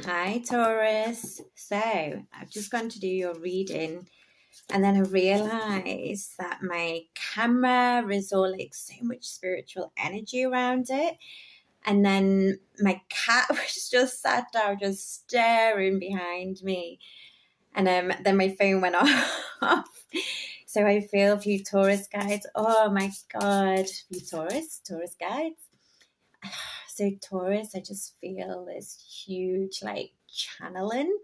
Hi Taurus. So I've just gone to do your reading and then I realised that my camera is all like so much spiritual energy around it. And then my cat was just sat down just staring behind me. And then my phone went off. So I feel a few Taurus guides. Oh my God, a few Taurus guides. So Taurus, I just feel this huge like channeling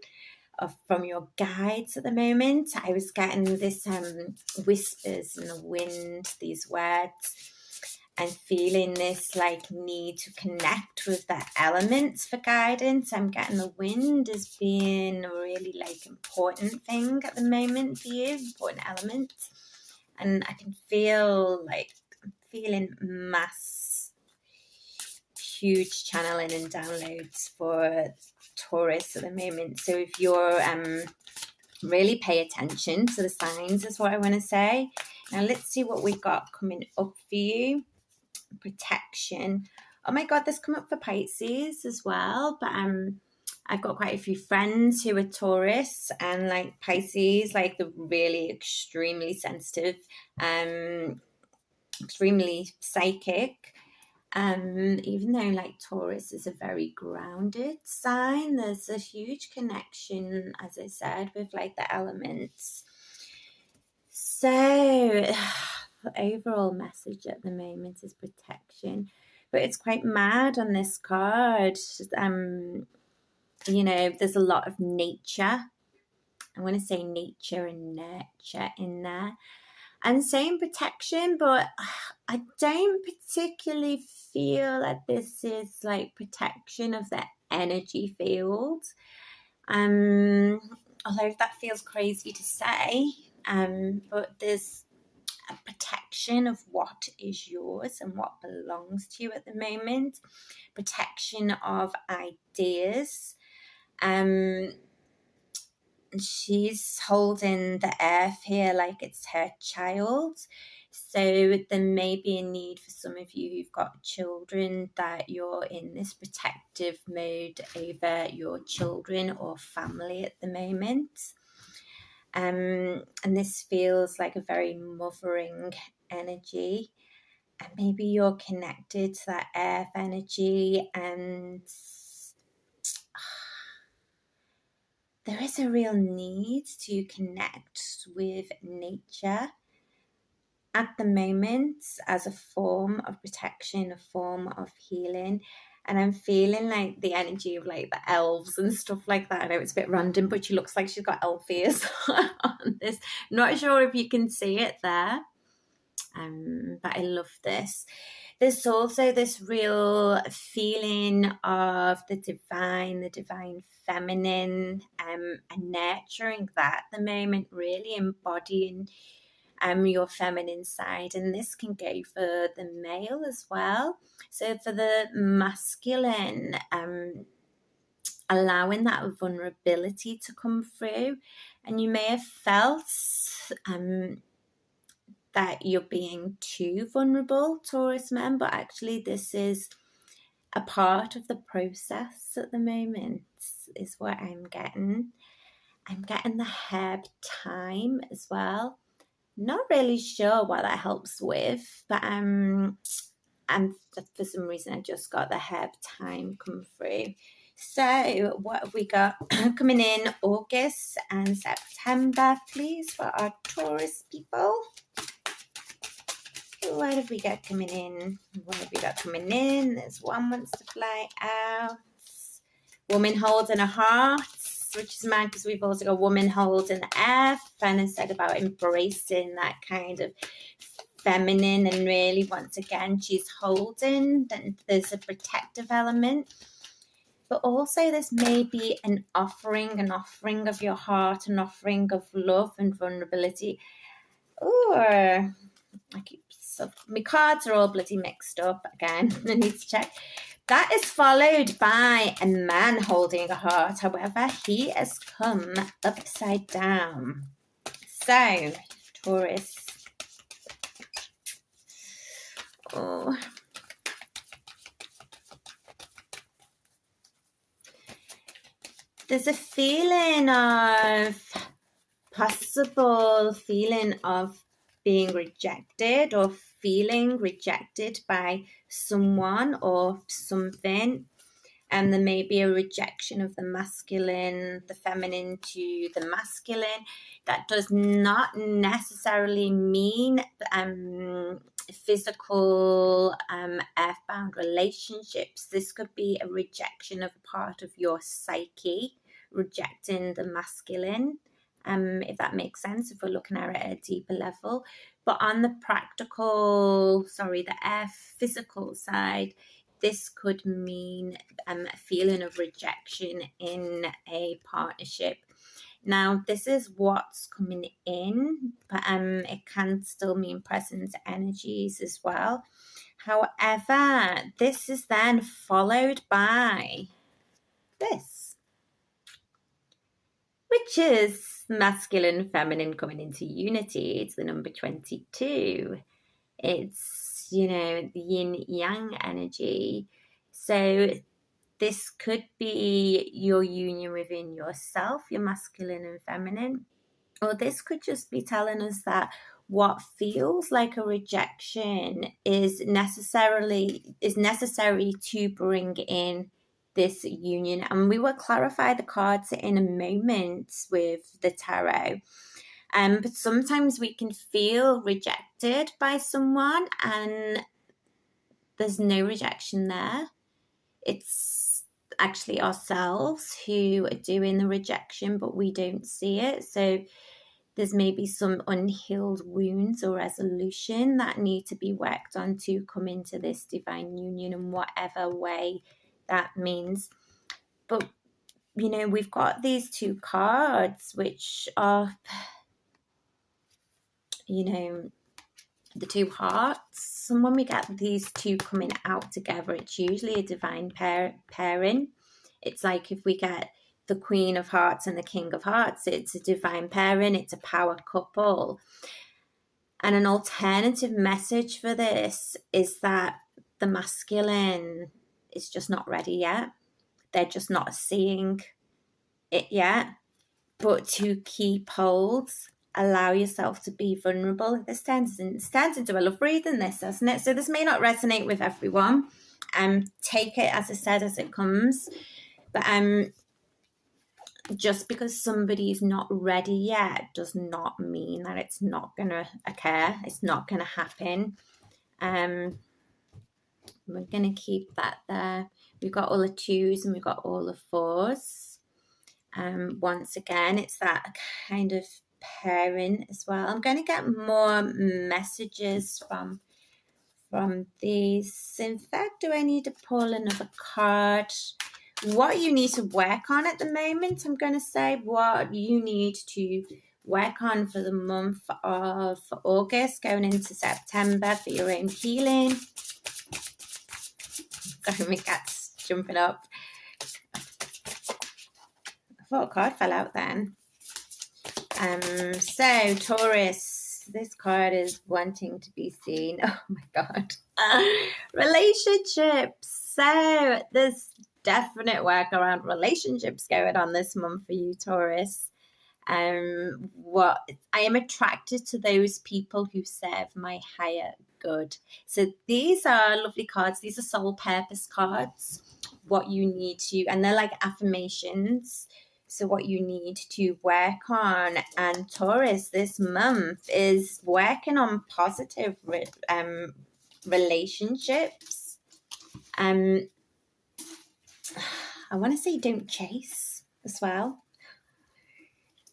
from your guides at the moment. I was getting this whispers in the wind, these words, and feeling this like need to connect with the elements for guidance. I'm getting the wind as being a really like important thing at the moment for you, important element. And I can feel like I'm feeling huge channeling and downloads for Taurus at the moment. So if you're really pay attention to the signs is what I want to say. Now let's see what we've got coming up for you. Protection. Oh my God, this come up for Pisces as well. But I've got quite a few friends who are Taurus and like Pisces, like the really extremely sensitive, extremely psychic. Even though like Taurus is a very grounded sign, there's a huge connection, as I said, with like the elements. So the overall message at the moment is protection, but it's quite mad on this card. You know, there's a lot of nature. I want to say nature and nurture in there. And saying protection, but I don't particularly feel that this is like protection of the energy field. Although that feels crazy to say, but there's a protection of what is yours and what belongs to you at the moment. Protection of ideas. She's holding the earth here like it's her child. So there may be a need for some of you who've got children that you're in this protective mode over your children or family at the moment. And this feels like a very mothering energy. And maybe you're connected to that earth energy and there is a real need to connect with nature at the moment as a form of protection, a form of healing. And I'm feeling like the energy of like the elves and stuff like that. I know it's a bit random, but she looks like she's got elf ears on this. Not sure if you can see it there. But I love this. There's also this real feeling of the divine feminine, and nurturing that at the moment, really embodying your feminine side. And this can go for the male as well. So for the masculine, allowing that vulnerability to come through. And you may have felt that you're being too vulnerable, Taurus men, but actually this is a part of the process at the moment, is what I'm getting. I'm getting the herb thyme as well. Not really sure what that helps with, but and for some reason I just got the herb thyme come through. So what have we got coming in August and September, please, for our Taurus people? What have we got coming in? What have we got coming in? There's one wants to fly out. Woman holding a heart, which is mad because we've also got woman holding the earth. And I said about embracing that kind of feminine, and really once again she's holding, then there's a protective element. But also this may be an offering of your heart, an offering of love and vulnerability. Or I keep my cards are all bloody mixed up again. I need to check. That is followed by a man holding a heart. However, he has come upside down. So, Taurus. Oh. there's a possible feeling of being rejected or feeling rejected by someone or something. And there may be a rejection of the masculine, the feminine to the masculine. That does not necessarily mean physical earthbound relationships. This could be a rejection of a part of your psyche, rejecting the masculine, if that makes sense, if we're looking at it at a deeper level. But on the the physical side, this could mean a feeling of rejection in a partnership. Now, this is what's coming in, but it can still mean present energies as well. However, this is then followed by this, which is masculine, feminine coming into unity. It's the number 22. It's, the yin yang energy. So this could be your union within yourself, your masculine and feminine, or this could just be telling us that what feels like a rejection is necessary to bring in this union. And we will clarify the cards in a moment with the tarot. But sometimes we can feel rejected by someone and there's no rejection there. It's actually ourselves who are doing the rejection, but we don't see it. So there's maybe some unhealed wounds or resolution that need to be worked on to come into this divine union in whatever way that means. But, we've got these two cards, which are, the two hearts. And when we get these two coming out together, it's usually a divine pairing. It's like if we get the Queen of Hearts and the King of Hearts, it's a divine pairing, it's a power couple. And an alternative message for this is that the masculine is just not ready yet. They're just not seeing it yet. But to keep hold, allow yourself to be vulnerable. This turns into a love reading, this, doesn't it? So this may not resonate with everyone. Take it, as I said, as it comes. But just because somebody is not ready yet does not mean that it's not going to occur. It's not going to happen. We're going to keep that there. We've got all the 2s and we've got all the 4s. Once again, it's that kind of pairing as well. I'm going to get more messages from these. In fact, do I need to pull another card? What you need to work on at the moment, I'm going to say what you need to work on for the month of August going into September for your own healing. Sorry, my cat's jumping up. I thought a card fell out then. So Taurus, this card is wanting to be seen. Oh my God. Relationships. So there's definite work around relationships going on this month for you, Taurus. What I am attracted to those people who serve my higher good. So these are lovely cards. These are soul purpose cards. What you need to, and they're like affirmations. So what you need to work on, and Taurus this month is working on positive relationships. I want to say don't chase as well.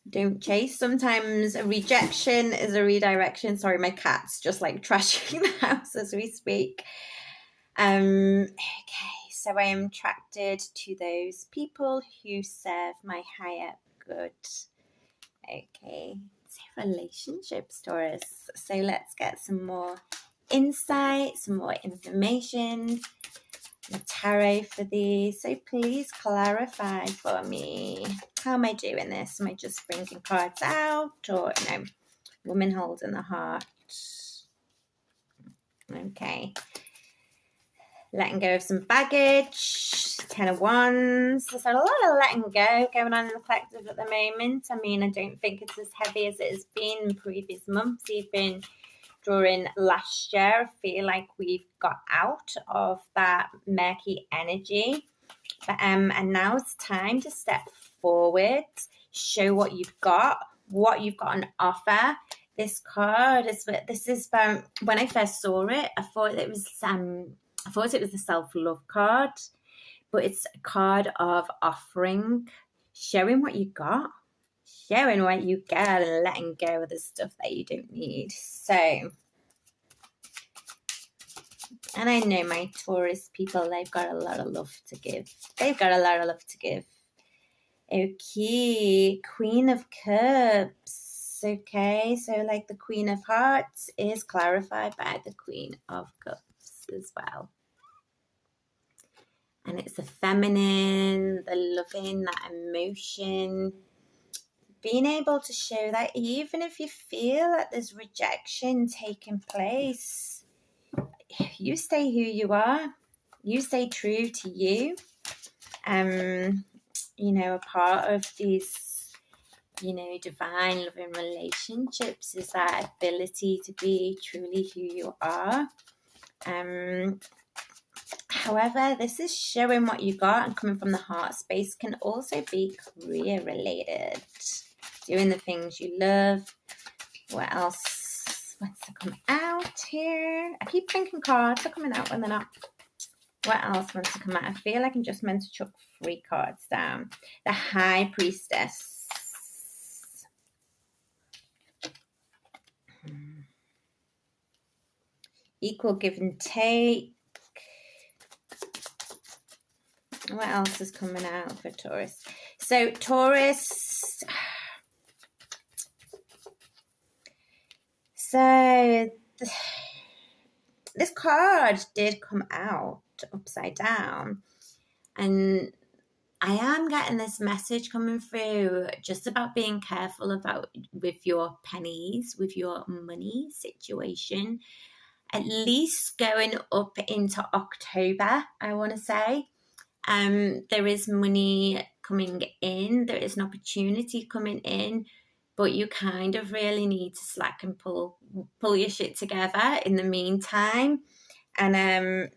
Don't chase. Sometimes a rejection is a redirection. Sorry, my cat's just like trashing the house as we speak. Okay, so I am attracted to those people who serve my higher good. Okay, so relationships, Taurus. So let's get some more insight, some more information. The tarot for these. So please clarify for me. How am I doing this? Am I just bringing cards out, or woman holding the heart? Okay. Letting go of some baggage, Ten of Wands. There's a lot of letting go going on in the collective at the moment. I mean, I don't think it's as heavy as it has been in previous months, even during last year. I feel like we've got out of that murky energy. But and now it's time to step forward, show what you've got on offer. This card is about, when I first saw it, I thought it was a self-love card, but it's a card of offering, showing what you got, and letting go of the stuff that you don't need. So, and I know my Taurus people, they've got a lot of love to give. Okay, Queen of Cups. Okay, so like the Queen of Hearts is clarified by the Queen of Cups as well. And it's the feminine, the loving, that emotion. Being able to show that even if you feel that there's rejection taking place, you stay who you are. You stay true to you. A part of these, divine loving relationships is that ability to be truly who you are. However, this is showing what you got, and coming from the heart space can also be career related. Doing the things you love. What else wants to come out here? I keep thinking cards are coming out when they're not. What else wants to come out? I feel like I'm just meant to chuck 3 cards down. The High Priestess. Equal give and take. What else is coming out for Taurus? So Taurus. So this card did come out upside down, and I am getting this message coming through just about being careful with your pennies, with your money situation, at least going up into October, I want to say. There is money coming in, there is an opportunity coming in, but you kind of really need to slack and pull your shit together in the meantime. And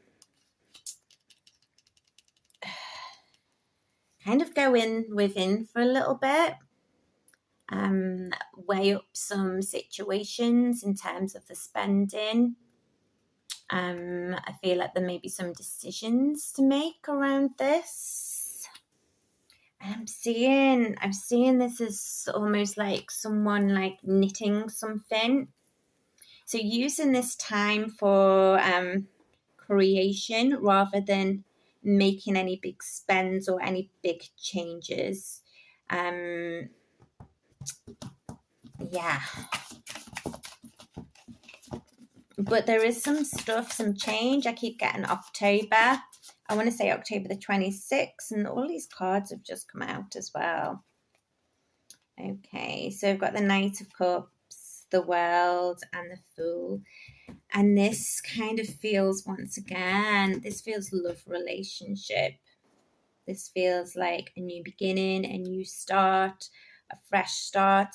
kind of go within for a little bit. Weigh up some situations in terms of the spending. I feel like there may be some decisions to make around this. And I'm seeing this as almost like someone like knitting something. So using this time for creation rather than making any big spends or any big changes. Yeah. But there is some change. I keep getting October. I want to say October the 26th, and all these cards have just come out as well. Okay, so I've got the Knight of Cups, the World, and the Fool. And this kind of feels, once again, this feels love relationship. This feels like a new beginning, a new start, a fresh start.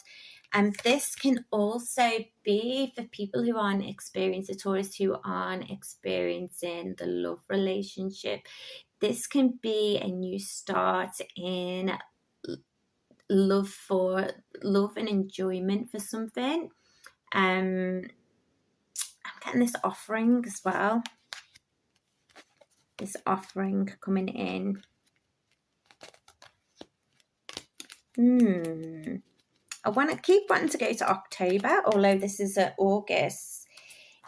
And this can also be for people who aren't experiencing, the Taurus who aren't experiencing the love relationship. This can be a new start in love and enjoyment for something. I'm getting this offering as well. This offering coming in. I keep wanting to go to October, although this is August.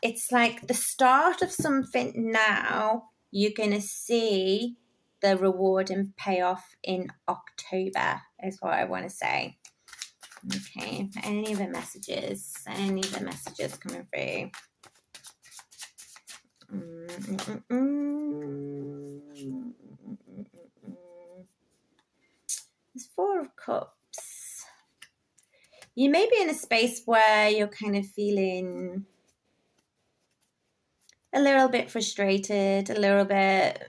It's like the start of something now. You're going to see the reward and payoff in October, is what I want to say. Okay, any of the messages coming through. There's 4 of Cups. You may be in a space where you're kind of feeling a little bit frustrated, a little bit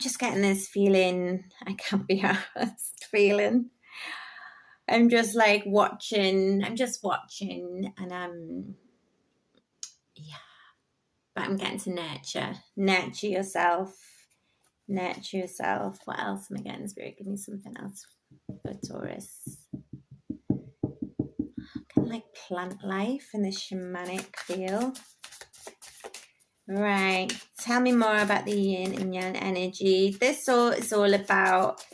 just getting this feeling, I can't be arsed feeling. I'm just like watching, and yeah, but I'm getting to nurture yourself. What else am I getting, Spirit? Give me something else for Taurus. Kind of like plant life and the shamanic feel. Right, tell me more about the yin and yang energy. This is all about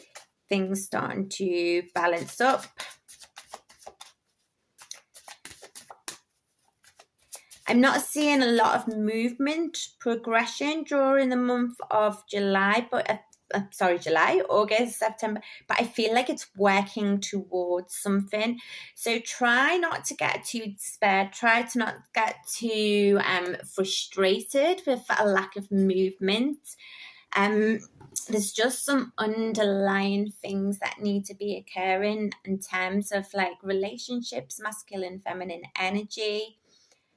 things starting to balance up. I'm not seeing a lot of movement, progression during the month of July, but July, August, September, but I feel like it's working towards something. So try not to get too despair. Try to not get too frustrated with a lack of movement. There's just some underlying things that need to be occurring in terms of like relationships, masculine, feminine energy.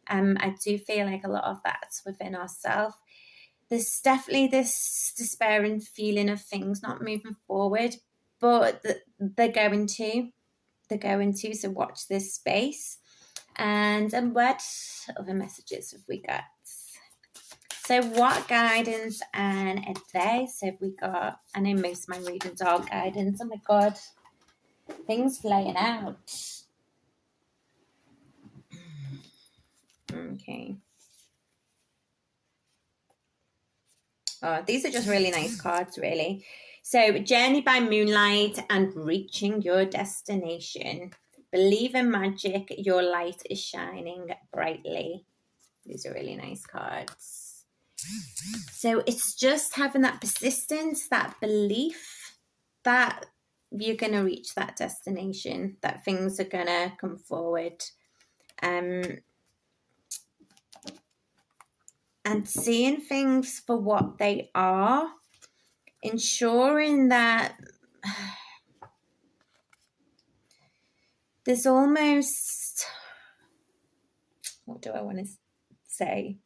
I do feel like a lot of that's within ourselves. There's definitely this despairing feeling of things not moving forward, but they're going to. So watch this space. And what other messages have we got? So what guidance and advice have we got? I know most of my readings are guidance. Oh my God. Things flying out. Okay. Oh, these are just really nice cards, really. So, Journey by Moonlight and Reaching Your Destination. Believe in magic, your light is shining brightly. These are really nice cards. So, it's just having that persistence, that belief that you're going to reach that destination, that things are going to come forward. And seeing things for what they are, ensuring that there's almost, what do I want to say?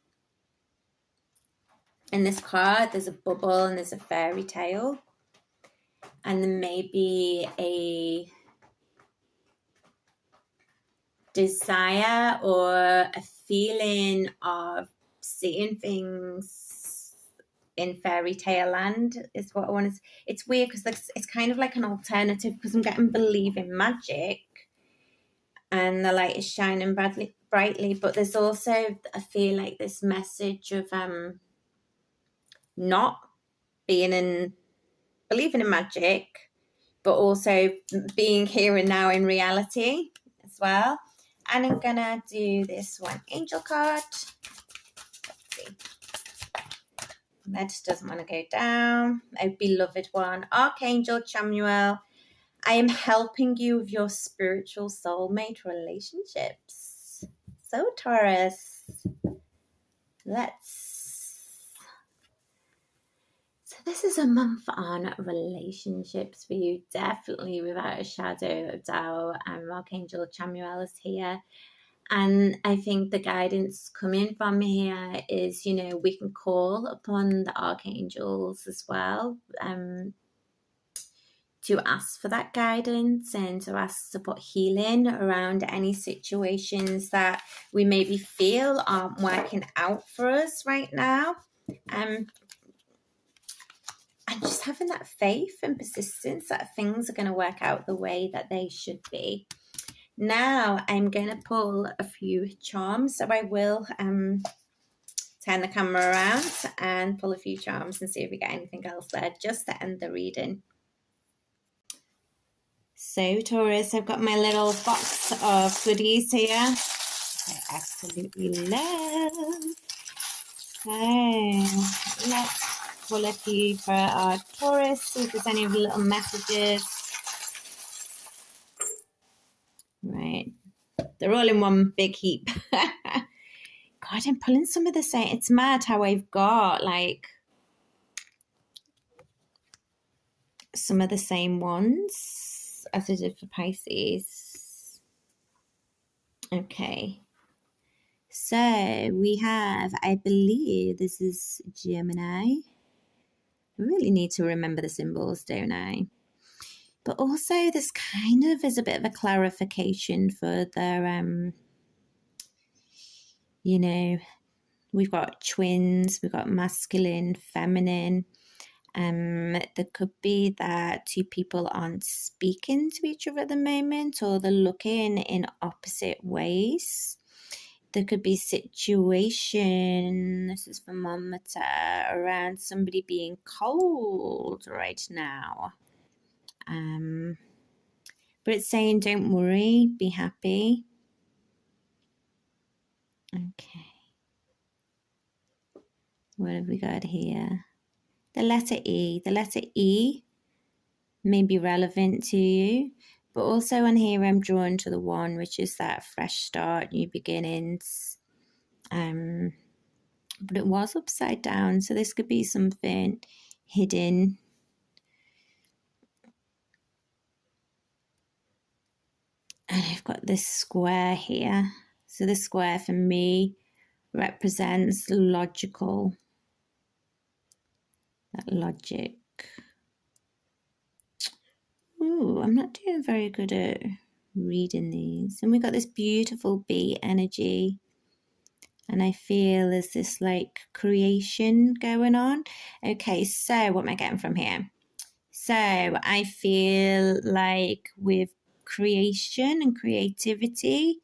In this card, there's a bubble and there's a fairy tale. And there may be a desire or a feeling of seeing things in fairy tale land is what I want to. It's weird because it's kind of like an alternative, because I'm getting believe in magic and the light is shining brightly, but there's also, I feel like, this message of not believing in magic, but also being here and now in reality as well. And I'm gonna do this one angel card. Let's see. That just doesn't want to go down. A beloved one. Archangel Chamuel, I am helping you with your spiritual soulmate relationships. So Taurus, so this is a month on relationships for you, definitely without a shadow of doubt. Archangel Chamuel is here. And I think the guidance coming from here is, we can call upon the archangels as well to ask for that guidance and to ask to put healing around any situations that we maybe feel aren't working out for us right now. And just having that faith and persistence that things are going to work out the way that they should be. Now I'm going to pull a few charms, so I will turn the camera around and pull a few charms and see if we get anything else there just to end the reading. So Taurus, I've got my little box of goodies here I absolutely love. So let's pull a few for our Taurus, see if there's any little messages. Right, they're all in one big heap. God, I'm pulling some of the same. It's mad how I've got like some of the same ones as I did for Pisces. Okay. So we have, I believe this is Gemini. I really need to remember the symbols, don't I? But also this kind of is a bit of a clarification for the, you know, we've got twins, we've got masculine, feminine. There could be that two people aren't speaking to each other at the moment, or they're looking in opposite ways. There could be situation, this is thermometer, around somebody being cold right now. But it's saying don't worry, be happy. Okay. What have we got here? The letter E. The letter E may be relevant to you, but also on here I'm drawn to the one, which is that fresh start, new beginnings. But it was upside down, so this could be something hidden. And I've got this square here. So the square for me represents logical, that logic. Ooh, I'm not doing very good at reading these. And we got this beautiful bee energy. And I feel there's this like creation going on. Okay, so what am I getting from here? So I feel like with creation and creativity,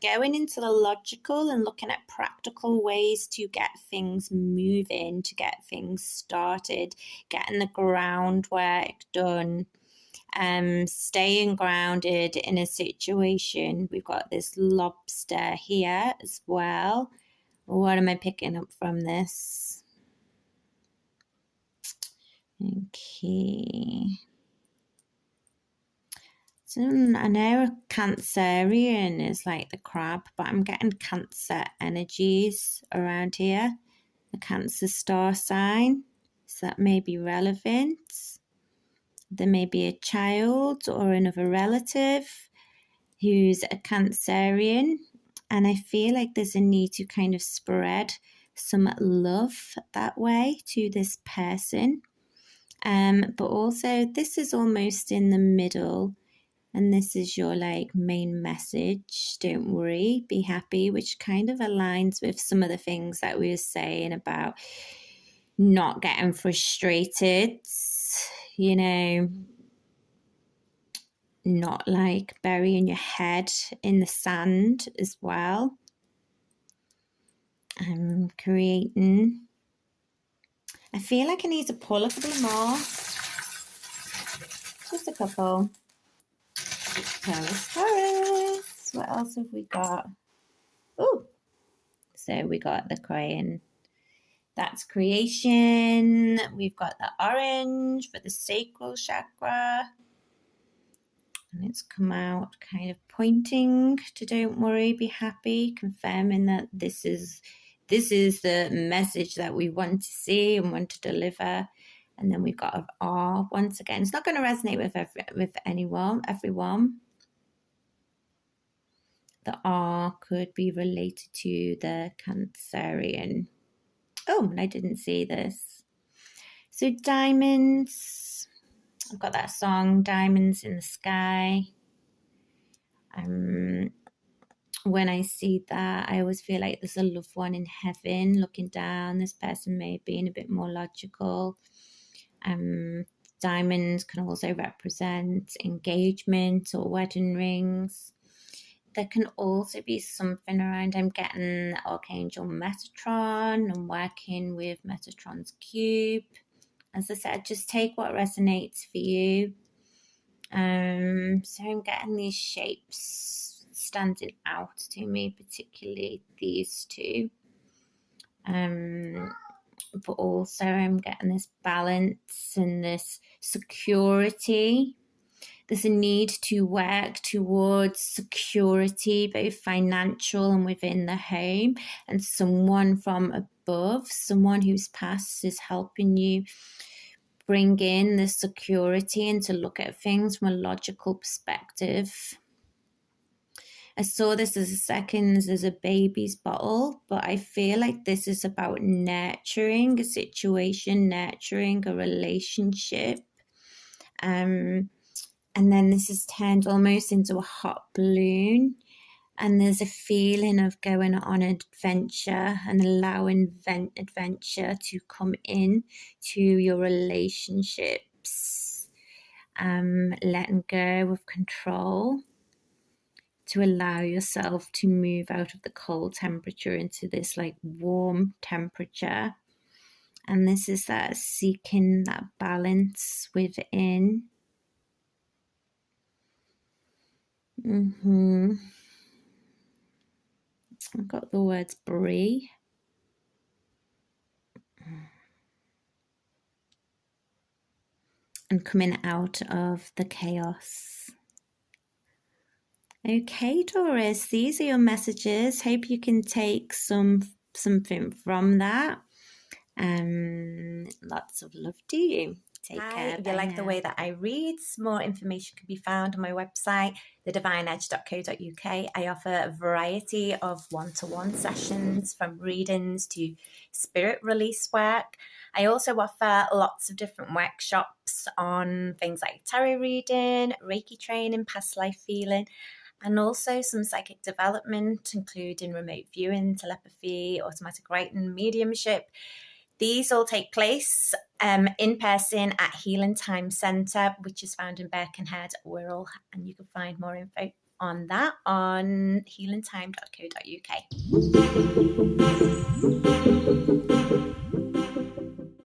going into the logical and looking at practical ways to get things moving, to get things started, getting the groundwork done, staying grounded in a situation. We've got this lobster here as well. What am I picking up from this? Okay. So I know a Cancerian is like the crab, but I'm getting Cancer energies around here. The Cancer star sign. So that may be relevant. There may be a child or another relative who's a Cancerian. And I feel like there's a need to kind of spread some love that way to this person. But also this is almost in the middle. And this is your like main message. Don't worry, be happy, which kind of aligns with some of the things that we were saying about not getting frustrated, you know, not like burying your head in the sand as well. I'm creating. I feel like I need to pull a couple more. Just a couple. Taurus. What else have we got? Oh, so we got the crayon. That's creation. We've got the orange for the sacral chakra. And it's come out kind of pointing to don't worry, be happy, confirming that this is the message that we want to see and want to deliver. And then we've got an R once again. It's not going to resonate with everyone. The R could be related to the Cancerian. Oh, and I didn't see this. So diamonds. I've got that song, Diamonds in the Sky. When I see that, I always feel like there's a loved one in heaven looking down. This person may have been a bit more logical. Diamonds can also represent engagement or wedding rings. There can also be something around, I'm getting Archangel Metatron and working with Metatron's cube. As I said, just take what resonates for you. So I'm getting these shapes standing out to me, particularly these two. But also I'm getting this balance and this security. There's a need to work towards security, both financial and within the home, and someone from above, someone whose past is helping you bring in the security and to look at things from a logical perspective. I saw this as a second as a baby's bottle, but I feel like this is about nurturing a situation, nurturing a relationship. And then this is turned almost into a hot balloon. And there's a feeling of going on an adventure and allowing adventure to come in to your relationships. Letting go of control to allow yourself to move out of the cold temperature into this like warm temperature. And this is that seeking that balance within. I've got the words breathe. And coming out of the chaos. Okay, Taurus, these are your messages. Hope you can take something from that. Lots of love to you. Take care. If you like the way that I read, more information can be found on my website, thedivineedge.co.uk. I offer a variety of one-to-one sessions, from readings to spirit release work. I also offer lots of different workshops on things like tarot reading, Reiki training, past life healing, and also some psychic development, including remote viewing, telepathy, automatic writing, mediumship. These all take place in person at Healing Time Centre, which is found in Birkenhead Wirral, and you can find more info on that on healingtime.co.uk.